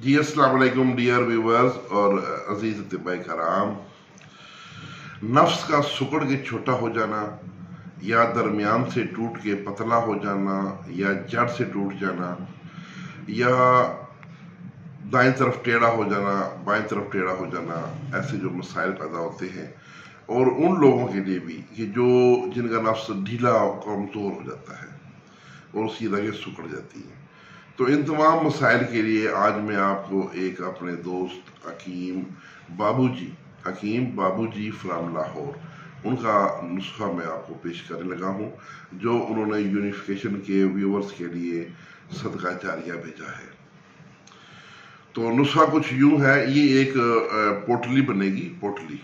जी अस्सलाम वालेकुम dear viewers और अजीज अतिबा कराम। नफ्स का सुकड़ के छोटा हो जाना या दरमियान से टूट के पतला हो जाना या जड़ से टूट जाना या दाएं तरफ टेढ़ा हो जाना बाएं तरफ टेढ़ा हो जाना, ऐसे जो मसाइल पैदा होते हैं और उन लोगों के लिए भी कि जो जिनका नफ्स ढीला कमज़ोर हो जाता है और उसकी रगें सुकड़ जाती हैं। तो इन तमाम मसाइल के लिए आज मैं आपको एक अपने दोस्त हकीम बाबूजी फ्राम लाहौर, उनका नुस्खा मैं आपको पेश करने लगा हूँ, जो उन्होंने यूनिफिकेशन के व्यूवर्स के लिए सदका जारिया भेजा है। तो नुस्खा कुछ यूं है, ये एक पोटली बनेगी। पोटली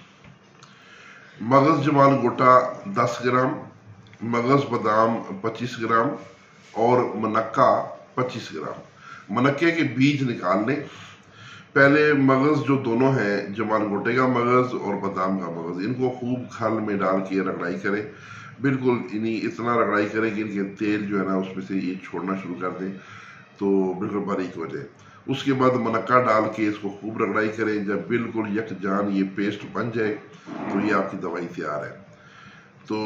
मगज़ जमाल गोटा 10 ग्राम, मगज़ बादाम 25 ग्राम और मनक्का 25 ग्राम। मनक्के के बीज निकाल लें। पहले मगज़ जो दोनों हैं, जमाल गोटे का मगज़ और बादाम का मगज़, इनको खूब खल में डाल के रगड़ाई करें। बिल्कुल इन्हीं इतना रगड़ाई करें कि इनके तेल जो है ना उसमें से ये छोड़ना शुरू कर दें, तो बिल्कुल बारीक हो जाए। उसके बाद मनक्का डाल के इसको खूब रगड़ाई करें। जब बिल्कुल यकजान ये पेस्ट बन जाए तो ये आपकी दवाई तैयार है। तो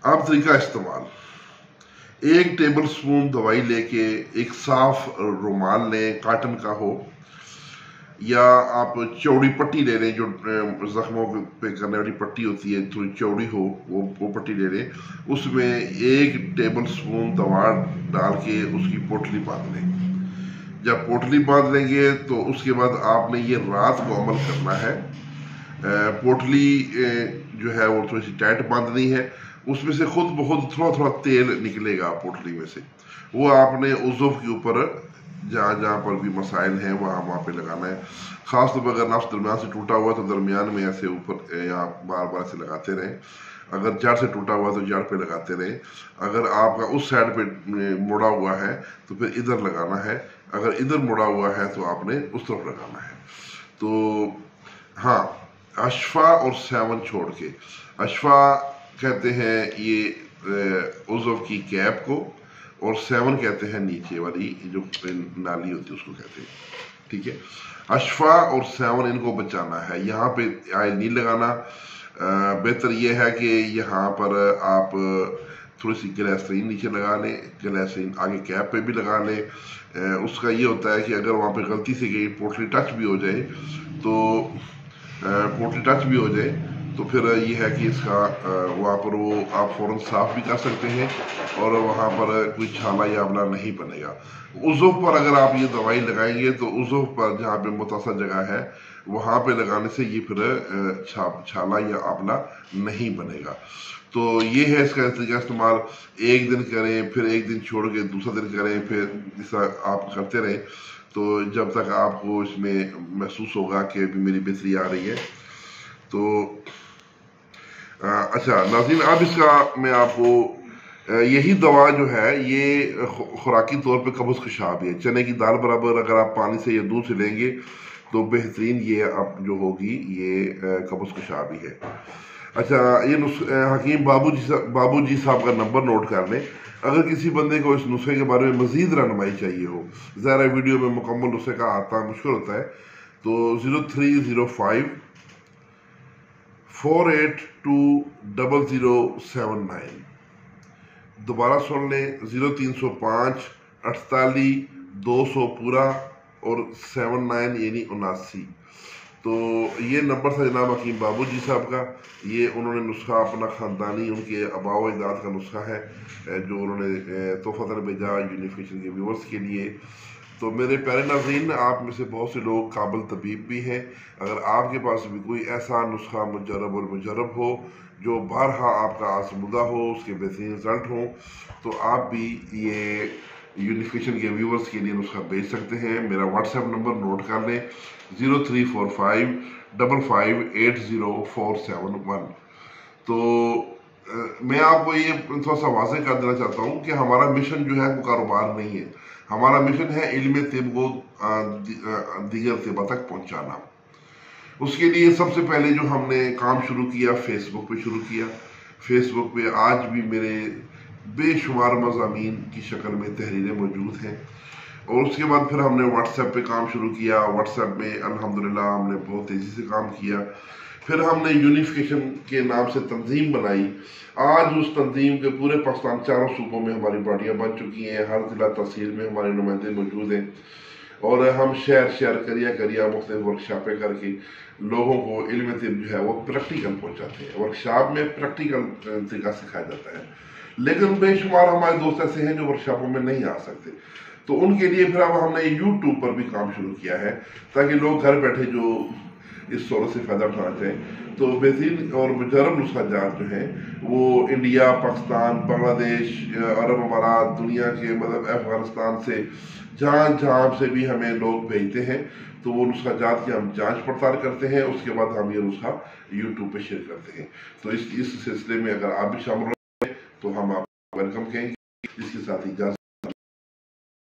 अब तरीका इस्तेमाल: 1 टेबल स्पून दवाई लेके एक साफ रुमाल लें, काटन का हो या आप चौड़ी पट्टी ले लें, जो जख्मों पे करने वाली पट्टी होती है, थोड़ी चौड़ी हो, वो पट्टी ले लें। उसमें 1 टेबल स्पून दवा डाल के उसकी पोटली बांध लें। जब पोटली बांध लेंगे तो उसके बाद आपने ये रात को अमल करना है। पोटली जो है वो थोड़ी सी टाइट बांधनी है। उसमें से खुद बहुत थोड़ा थोड़ा तेल निकलेगा पोटली में से, वो आपने उज़्व के ऊपर जहाँ जहाँ पर भी मसाइल हैं वहाँ पे लगाना है। ख़ास तौर पर अगर नफ्स दरमियान से टूटा हुआ तो दरमियान में ऐसे ऊपर यहाँ बार बार ऐसे लगाते रहें। अगर जड़ से टूटा हुआ तो जड़ पे लगाते रहें। अगर आपका उस साइड पे मुड़ा हुआ है तो फिर इधर लगाना है। अगर इधर मुड़ा हुआ है तो आपने उस तरफ लगाना है। तो हाँ, अशफा और सेवन छोड़ के, अशफा कहते हैं ये उज़्व की कैप को, और सेवन कहते हैं नीचे वाली जो नाली होती है उसको कहते हैं। ठीक है, अशफा और सेवन इनको बचाना है। यहाँ पे आयल नहीं लगाना। बेहतर ये है कि यहाँ पर आप थोड़ी सी ग्लिसरीन नीचे लगा लें, ग्लिसरीन आगे कैप पे भी लगा लें। उसका ये होता है कि अगर वहाँ पे गलती से कहीं पोटली टच भी हो जाए तो फिर ये है कि इसका वहाँ पर वो आप फ़ौरन साफ़ भी कर सकते हैं और वहाँ पर कोई छाला या आंवला नहीं बनेगा। उज़्व पर अगर आप ये दवाई लगाएंगे तो उज़्व पर जहाँ पे मुतासा जगह है वहाँ पे लगाने से ये फिर छाला या आंवला नहीं बनेगा। तो ये है इसका तरीका इस्तेमाल। 1 दिन करें, फिर 1 दिन छोड़ के दूसरा दिन करें, फिर ऐसा आप करते रहें तो जब तक आपको इसमें महसूस होगा कि अभी मेरी बेहतरी आ रही है। तो अच्छा नाज़रीन, अब इसका मैं आपको यही दवा जो है ये खुराकी तौर पे कब्ज़ खुशाब है। चने की दाल बराबर अगर आप पानी से या दूध से लेंगे तो बेहतरीन ये अब जो होगी ये कब्ज़ खुशाब ही है। अच्छा, ये हकीम बाबूजी साहब का नंबर नोट कर लें। अगर किसी बंदे को इस नुस्खे के बारे में मज़ीद रहनुमाई चाहिए हो, ज़रा वीडियो में मुकम्मल नुस्खे का आता मुश्किल होता है, तो 0305 4820079 दोबारा सुन लें, 0305 48 200 पूरा और 79 यानी 79। तो ये नंबर था जनाब हकीम बाबूजी साहब का। ये उन्होंने नुस्खा अपना ख़ानदानी, उनके आबा व अजदाद का नुस्खा है जो उन्होंने तोहफ़तन भेजा यूनिफिकेशन के व्यूवर्स के लिए। तो मेरे प्यारे नाज़रीन, आप में से बहुत से लोग काबिल तबीब भी हैं। अगर आपके पास भी कोई ऐसा नुस्खा मुजरब हो जो बारहा आपका आजमुदा हो, उसके बेहतरीन रिजल्ट हो, तो आप भी ये यूनिफिकेशन के व्यूवर्स के लिए नुस्खा भेज सकते हैं। मेरा व्हाट्सएप नंबर नोट कर लें, 0345 5580 तो मैं आपको ये थोड़ा सा वाज़ेह कर देना चाहता हूँ कि हमारा मिशन जो है वो कारोबार नहीं है। हमारा मिशन है इल्म तिब को दीगर तिबा तक पहुँचाना। उसके लिए सबसे पहले जो हमने काम शुरू किया, फेसबुक पे शुरू किया। फेसबुक पे आज भी मेरे बेशुमार मज़ामीन की शक्ल में तहरीरें मौजूद हैं। اور اس کے بعد پھر ہم نے واٹس ایپ پہ کام شروع کیا. واٹس ایپ میں الحمدللہ ہم نے بہت تیزی سے کام کیا. پھر ہم نے یونیفیکیشن کے نام سے تنظیم بنائی. آج اس تنظیم کے پورے پاکستان چاروں صوبوں میں ہماری پارٹیاں بن چکی ہیں. ہر ضلع تحصیل میں ہمارے نمائندے موجود ہیں اور ہم شہر کریا مختلف ورکشاپیں کر کے لوگوں کو علم طب جو ہے وہ پریکٹیکل پہنچاتے ہیں. ورکشاپ میں پریکٹیکل طریقہ سکھایا جاتا ہے. لیکن بے شمار ہمارے دوست ایسے ہیں جو ورکشاپوں میں نہیں آ سکتے, تو ان کے لیے پھر اب ہم نے یوٹیوب پر بھی کام شروع کیا ہے تاکہ لوگ گھر بیٹھے جو اس سہولت سے فائدہ اٹھانا چاہیں تو بہترین اور مجرب نسخہ جات جو ہیں وہ انڈیا, پاکستان, بنگلہ دیش, عرب امارات, دنیا کے مطلب افغانستان سے جہاں سے بھی ہمیں لوگ بھیجتے ہیں تو وہ نسخہ جات کی ہم جانچ پڑتال کرتے ہیں. اس کے بعد ہم یہ نسخہ یوٹیوب پہ شیئر کرتے ہیں. تو اس سلسلے میں اگر آپ بھی شامل ہو تو ہم آپ کو ویلکم کہیں گے. اس کے ساتھ اجازت